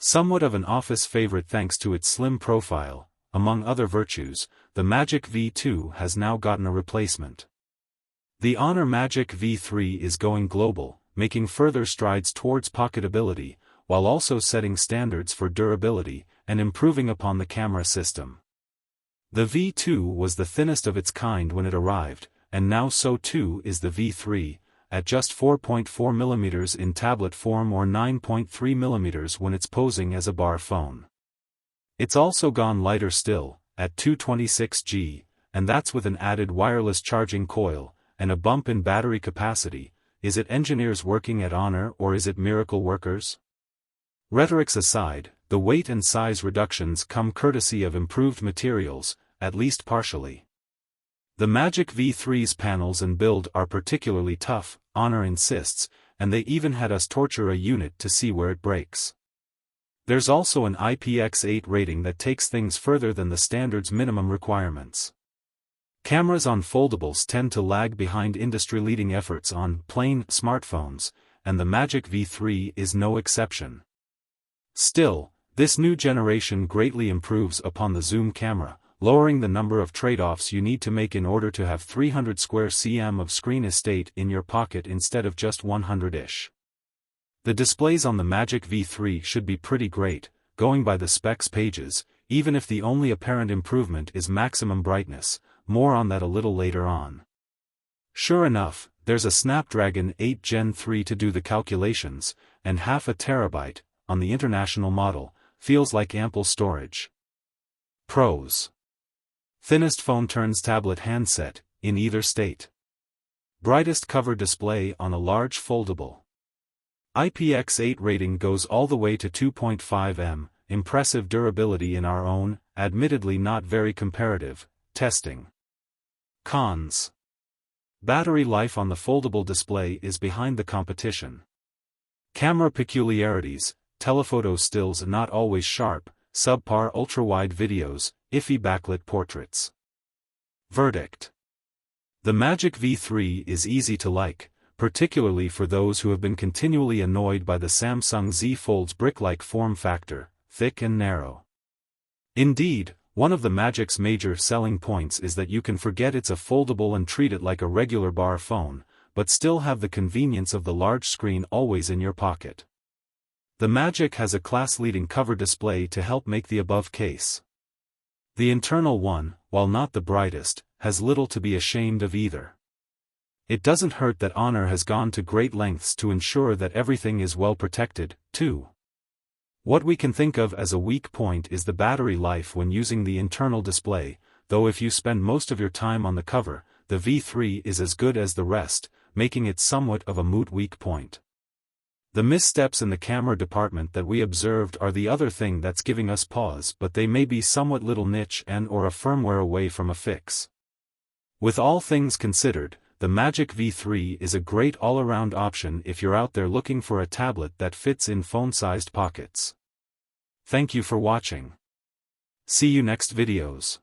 Somewhat of an office favorite thanks to its slim profile, among other virtues, the Magic V2 has now gotten a replacement. The Honor Magic V3 is going global, making further strides towards pocketability, while also setting standards for durability, and improving upon the camera system. The V2 was the thinnest of its kind when it arrived, and now so too is the V3, at just 4.4mm in tablet form or 9.3mm when it's posing as a bar phone. It's also gone lighter still, at 226G, and that's with an added wireless charging coil, and a bump in battery capacity. Is it engineers working at Honor or is it miracle workers? Rhetorics aside, the weight and size reductions come courtesy of improved materials, at least partially. The Magic V3's panels and build are particularly tough, Honor insists, and they even had us torture a unit to see where it breaks. There's also an IPX8 rating that takes things further than the standard's minimum requirements. Cameras on foldables tend to lag behind industry-leading efforts on plain smartphones, and the Magic V3 is no exception. Still, this new generation greatly improves upon the zoom camera, lowering the number of trade-offs you need to make in order to have 300 square cm of screen estate in your pocket instead of just 100-ish. The displays on the Magic V3 should be pretty great, going by the specs pages, even if the only apparent improvement is maximum brightness. More on that a little later on. Sure enough, there's a Snapdragon 8 Gen 3 to do the calculations, and half a terabyte, on the international model, feels like ample storage. Pros. Thinnest phone turns tablet handset, in either state. Brightest cover display on a large foldable. IPX8 rating goes all the way to 2.5M, impressive durability in our own, admittedly not very comparative, testing. Cons. Battery life on the foldable display is behind the competition. Camera peculiarities, telephoto stills not always sharp, subpar ultra-wide videos, iffy backlit portraits. Verdict. The Magic V3 is easy to like, particularly for those who have been continually annoyed by the Samsung Z Fold's brick-like form factor, thick and narrow. Indeed, one of the Magic's major selling points is that you can forget it's a foldable and treat it like a regular bar phone, but still have the convenience of the large screen always in your pocket. The Magic has a class-leading cover display to help make the above case. The internal one, while not the brightest, has little to be ashamed of either. It doesn't hurt that Honor has gone to great lengths to ensure that everything is well protected, too. What we can think of as a weak point is the battery life when using the internal display, though if you spend most of your time on the cover, the V3 is as good as the rest, making it somewhat of a moot weak point. The missteps in the camera department that we observed are the other thing that's giving us pause, but they may be somewhat little niche and or a firmware away from a fix. With all things considered, the Magic V3 is a great all-around option if you're out there looking for a tablet that fits in phone-sized pockets. Thank you for watching. See you next videos.